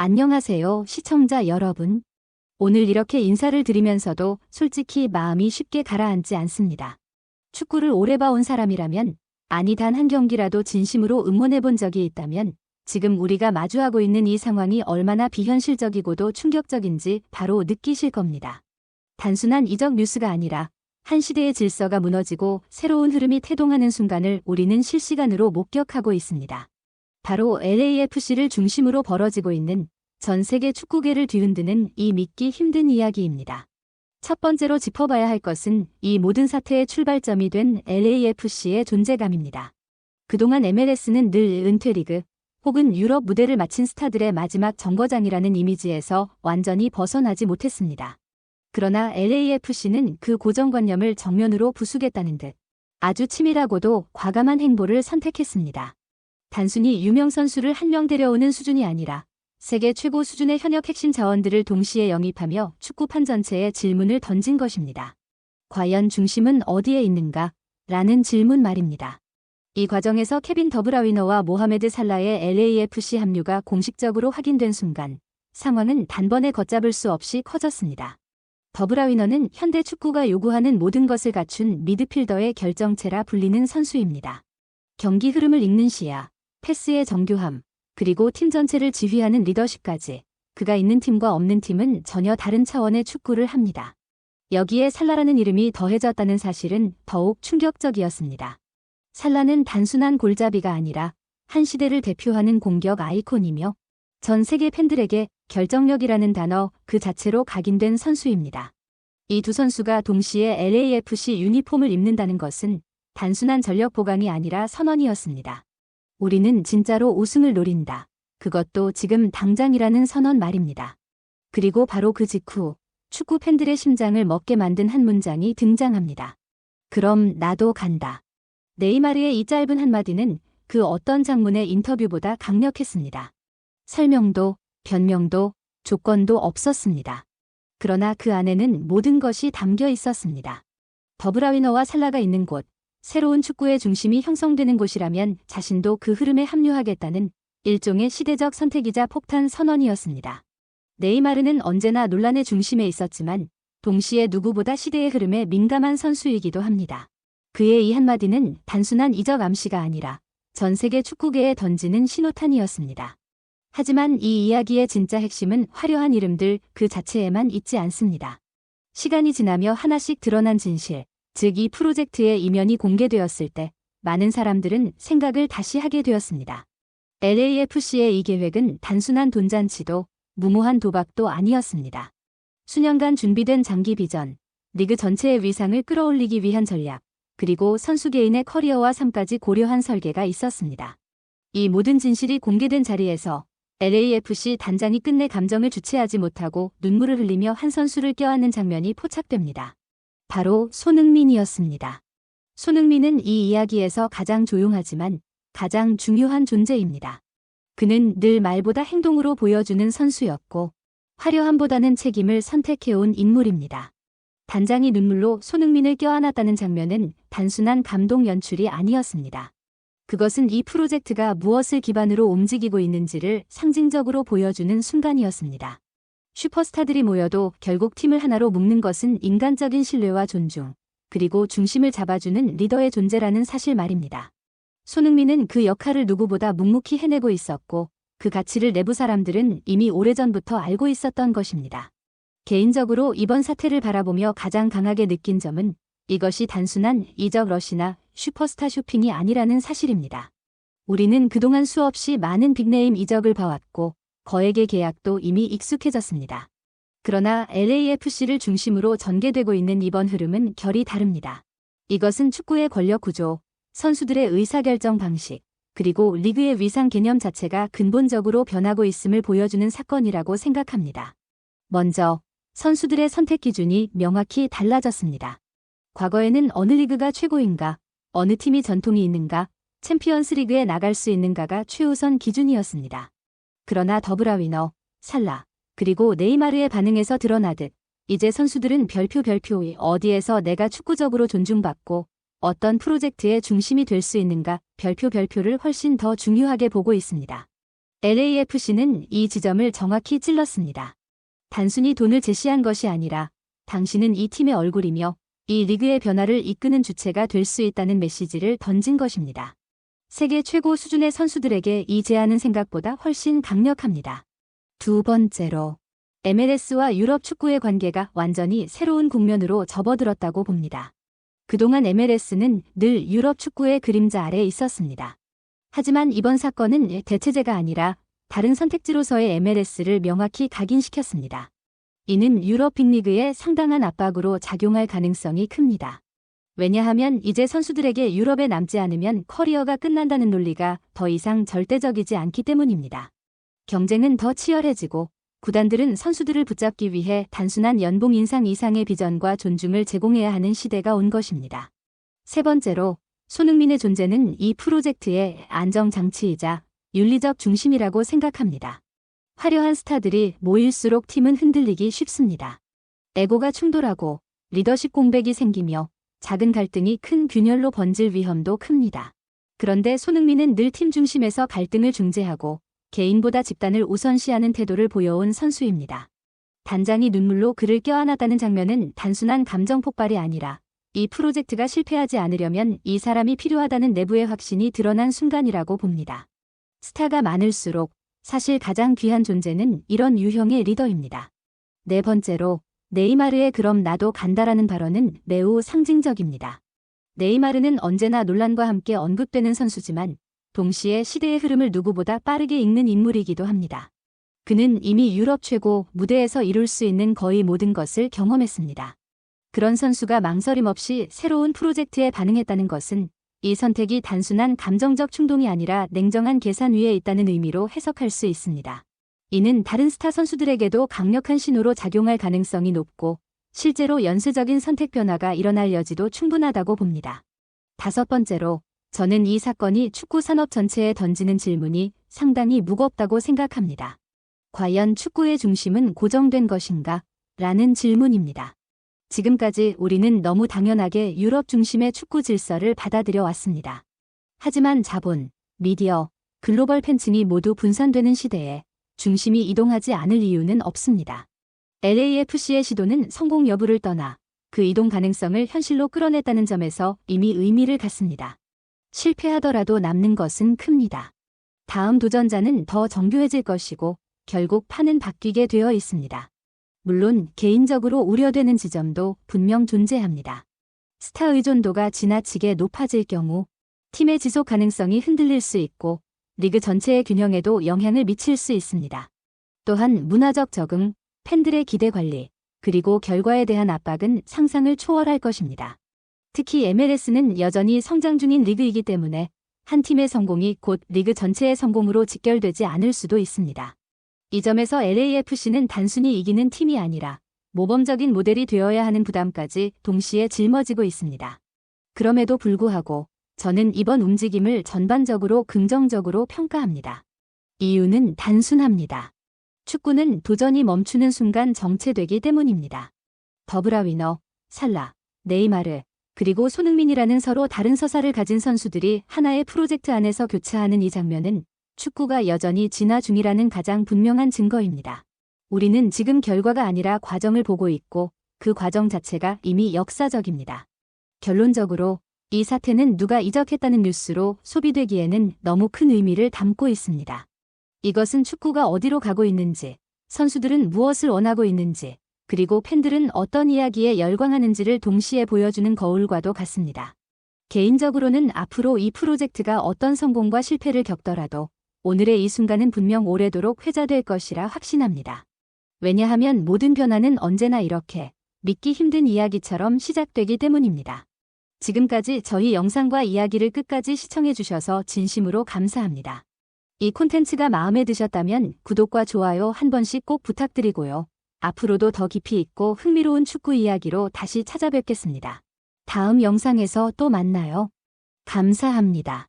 안녕하세요, 시청자 여러분. 오늘 이렇게 인사를 드리면서도 솔직히 마음이 쉽게 가라앉지 않습니다. 축구를 오래 봐온 사람이라면, 아니 단 한 경기라도 진심으로 응원해 본 적이 있다면, 지금 우리가 마주하고 있는 이 상황이 얼마나 비현실적이고도 충격적인지 바로 느끼실 겁니다. 단순한 이적 뉴스가 아니라 한 시대의 질서가 무너지고 새로운 흐름이 태동하는 순간을 우리는 실시간으로 목격하고 있습니다. 바로 LAFC를 중심으로 벌어지고 있는 전 세계 축구계를 뒤흔드는 이 믿기 힘든 이야기입니다. 첫 번째로 짚어봐야 할 것은 이 모든 사태의 출발점이 된 LAFC의 존재감입니다. 그동안 MLS는 늘 은퇴리그 혹은 유럽 무대를 마친 스타들의 마지막 정거장이라는 이미지에서 완전히 벗어나지 못했습니다. 그러나 LAFC는 그 고정관념을 정면으로 부수겠다는 듯 아주 치밀하고도 과감한 행보를 선택했습니다. 단순히 유명 선수를 한 명 데려오는 수준이 아니라 세계 최고 수준의 현역 핵심 자원들을 동시에 영입하며 축구판 전체에 질문을 던진 것입니다. 과연 중심은 어디에 있는가? 라는 질문 말입니다. 이 과정에서 케빈 더브라위너와 모하메드 살라의 LAFC 합류가 공식적으로 확인된 순간 상황은 단번에 걷잡을 수 없이 커졌습니다. 더브라위너는 현대 축구가 요구하는 모든 것을 갖춘 미드필더의 결정체라 불리는 선수입니다. 경기 흐름을 읽는 시야, 패스의 정교함, 그리고 팀 전체를 지휘하는 리더십까지 그가 있는 팀과 없는 팀은 전혀 다른 차원의 축구를 합니다. 여기에 살라라는 이름이 더해졌다는 사실은 더욱 충격적이었습니다. 살라는 단순한 골잡이가 아니라 한 시대를 대표하는 공격 아이콘이며 전 세계 팬들에게 결정력이라는 단어 그 자체로 각인된 선수입니다. 이 두 선수가 동시에 LAFC 유니폼을 입는다는 것은 단순한 전력 보강이 아니라 선언이었습니다. 우리는 진짜로 우승을 노린다. 그것도 지금 당장이라는 선언 말입니다. 그리고 바로 그 직후 축구 팬들의 심장을 멎게 만든 한 문장이 등장합니다. 그럼 나도 간다. 네이마르의 이 짧은 한마디는 그 어떤 장문의 인터뷰보다 강력했습니다. 설명도, 변명도, 조건도 없었습니다. 그러나 그 안에는 모든 것이 담겨 있었습니다. 더브라위너와 살라가 있는 곳, 새로운 축구의 중심이 형성되는 곳이라면 자신도 그 흐름에 합류하겠다는 일종의 시대적 선택이자 폭탄 선언이었습니다. 네이마르는 언제나 논란의 중심에 있었지만 동시에 누구보다 시대의 흐름에 민감한 선수이기도 합니다. 그의 이 한마디는 단순한 이적 암시가 아니라 전 세계 축구계에 던지는 신호탄이었습니다. 하지만 이 이야기의 진짜 핵심은 화려한 이름들 그 자체에만 있지 않습니다. 시간이 지나며 하나씩 드러난 진실, 즉 이 프로젝트의 이면이 공개되었을 때 많은 사람들은 생각을 다시 하게 되었습니다. LAFC의 이 계획은 단순한 돈잔치도 무모한 도박도 아니었습니다. 수년간 준비된 장기 비전, 리그 전체의 위상을 끌어올리기 위한 전략, 그리고 선수 개인의 커리어와 삶까지 고려한 설계가 있었습니다. 이 모든 진실이 공개된 자리에서 LAFC 단장이 끝내 감정을 주체하지 못하고 눈물을 흘리며 한 선수를 껴안는 장면이 포착됩니다. 바로 손흥민이었습니다. 손흥민은 이 이야기에서 가장 조용하지만 가장 중요한 존재입니다. 그는 늘 말보다 행동으로 보여주는 선수였고 화려함보다는 책임을 선택해온 인물입니다. 단장이 눈물로 손흥민을 껴안았다는 장면은 단순한 감동 연출이 아니었습니다. 그것은 이 프로젝트가 무엇을 기반으로 움직이고 있는지를 상징적으로 보여주는 순간이었습니다. 슈퍼스타들이 모여도 결국 팀을 하나로 묶는 것은 인간적인 신뢰와 존중, 그리고 중심을 잡아주는 리더의 존재라는 사실 말입니다. 손흥민은 그 역할을 누구보다 묵묵히 해내고 있었고 그 가치를 내부 사람들은 이미 오래전부터 알고 있었던 것입니다. 개인적으로 이번 사태를 바라보며 가장 강하게 느낀 점은 이것이 단순한 이적 러시나 슈퍼스타 쇼핑이 아니라는 사실입니다. 우리는 그동안 수없이 많은 빅네임 이적을 봐왔고 거액의 계약도 이미 익숙해졌습니다. 그러나 LAFC를 중심으로 전개되고 있는 이번 흐름은 결이 다릅니다. 이것은 축구의 권력 구조, 선수들의 의사결정 방식, 그리고 리그의 위상 개념 자체가 근본적으로 변하고 있음을 보여주는 사건이라고 생각합니다. 먼저 선수들의 선택 기준이 명확히 달라졌습니다. 과거에는 어느 리그가 최고인가, 어느 팀이 전통이 있는가, 챔피언스 리그에 나갈 수 있는가가 최우선 기준이었습니다. 그러나 더브라위너, 살라, 그리고 네이마르의 반응에서 드러나듯 이제 선수들은 별표 어디에서 내가 축구적으로 존중받고 어떤 프로젝트의 중심이 될 수 있는가 별표를 훨씬 더 중요하게 보고 있습니다. LAFC는 이 지점을 정확히 찔렀습니다. 단순히 돈을 제시한 것이 아니라 당신은 이 팀의 얼굴이며 이 리그의 변화를 이끄는 주체가 될 수 있다는 메시지를 던진 것입니다. 세계 최고 수준의 선수들에게 이 제안은 생각보다 훨씬 강력합니다. 두 번째로, MLS와 유럽 축구의 관계가 완전히 새로운 국면으로 접어들었다고 봅니다. 그동안 MLS는 늘 유럽 축구의 그림자 아래에 있었습니다. 하지만 이번 사건은 대체제가 아니라 다른 선택지로서의 MLS를 명확히 각인시켰습니다. 이는 유럽 빅리그에 상당한 압박으로 작용할 가능성이 큽니다. 왜냐하면 이제 선수들에게 유럽에 남지 않으면 커리어가 끝난다는 논리가 더 이상 절대적이지 않기 때문입니다. 경쟁은 더 치열해지고 구단들은 선수들을 붙잡기 위해 단순한 연봉 인상 이상의 비전과 존중을 제공해야 하는 시대가 온 것입니다. 세 번째로, 손흥민의 존재는 이 프로젝트의 안정장치이자 윤리적 중심이라고 생각합니다. 화려한 스타들이 모일수록 팀은 흔들리기 쉽습니다. 에고가 충돌하고 리더십 공백이 생기며 작은 갈등이 큰 균열로 번질 위험도 큽니다. 그런데 손흥민은 늘 팀 중심에서 갈등을 중재하고 개인보다 집단을 우선시하는 태도를 보여온 선수입니다. 단장이 눈물로 그를 껴안았다는 장면은 단순한 감정 폭발이 아니라 이 프로젝트가 실패하지 않으려면 이 사람이 필요하다는 내부의 확신이 드러난 순간이라고 봅니다. 스타가 많을수록 사실 가장 귀한 존재는 이런 유형의 리더입니다. 네 번째로, 네이마르의 "그럼 나도 간다라는 발언은 매우 상징적입니다. 네이마르는 언제나 논란과 함께 언급되는 선수지만 동시에 시대의 흐름을 누구보다 빠르게 읽는 인물이기도 합니다. 그는 이미 유럽 최고 무대에서 이룰 수 있는 거의 모든 것을 경험했습니다. 그런 선수가 망설임 없이 새로운 프로젝트에 반응했다는 것은 이 선택이 단순한 감정적 충동이 아니라 냉정한 계산 위에 있다는 의미로 해석할 수 있습니다. 이는 다른 스타 선수들에게도 강력한 신호로 작용할 가능성이 높고 실제로 연쇄적인 선택 변화가 일어날 여지도 충분하다고 봅니다. 다섯 번째로, 저는 이 사건이 축구 산업 전체에 던지는 질문이 상당히 무겁다고 생각합니다. 과연 축구의 중심은 고정된 것인가? 라는 질문입니다. 지금까지 우리는 너무 당연하게 유럽 중심의 축구 질서를 받아들여 왔습니다. 하지만 자본, 미디어, 글로벌 팬층이 모두 분산되는 시대에 중심이 이동하지 않을 이유는 없습니다. LAFC의 시도는 성공 여부를 떠나 그 이동 가능성을 현실로 끌어냈다는 점에서 이미 의미를 갖습니다. 실패하더라도 남는 것은 큽니다. 다음 도전자는 더 정교해질 것이고 결국 판은 바뀌게 되어 있습니다. 물론 개인적으로 우려되는 지점도 분명 존재합니다. 스타 의존도가 지나치게 높아질 경우 팀의 지속 가능성이 흔들릴 수 있고 리그 전체의 균형에도 영향을 미칠 수 있습니다. 또한 문화적 적응, 팬들의 기대 관리, 그리고 결과에 대한 압박은 상상을 초월할 것입니다. 특히 MLS는 여전히 성장 중인 리그이기 때문에 한 팀의 성공이 곧 리그 전체의 성공으로 직결되지 않을 수도 있습니다. 이 점에서 LAFC는 단순히 이기는 팀이 아니라 모범적인 모델이 되어야 하는 부담까지 동시에 짊어지고 있습니다. 그럼에도 불구하고 저는 이번 움직임을 전반적으로 긍정적으로 평가합니다. 이유는 단순합니다. 축구는 도전이 멈추는 순간 정체되기 때문입니다. 더브라위너, 살라, 네이마르, 그리고 손흥민이라는 서로 다른 서사를 가진 선수들이 하나의 프로젝트 안에서 교차하는 이 장면은 축구가 여전히 진화 중이라는 가장 분명한 증거입니다. 우리는 지금 결과가 아니라 과정을 보고 있고 그 과정 자체가 이미 역사적입니다. 결론적으로 이 사태는 누가 이적했다는 뉴스로 소비되기에는 너무 큰 의미를 담고 있습니다. 이것은 축구가 어디로 가고 있는지, 선수들은 무엇을 원하고 있는지, 그리고 팬들은 어떤 이야기에 열광하는지를 동시에 보여주는 거울과도 같습니다. 개인적으로는 앞으로 이 프로젝트가 어떤 성공과 실패를 겪더라도 오늘의 이 순간은 분명 오래도록 회자될 것이라 확신합니다. 왜냐하면 모든 변화는 언제나 이렇게 믿기 힘든 이야기처럼 시작되기 때문입니다. 지금까지 저희 영상과 이야기를 끝까지 시청해주셔서 진심으로 감사합니다. 이 콘텐츠가 마음에 드셨다면 구독과 좋아요 한 번씩 꼭 부탁드리고요. 앞으로도 더 깊이 있고 흥미로운 축구 이야기로 다시 찾아뵙겠습니다. 다음 영상에서 또 만나요. 감사합니다.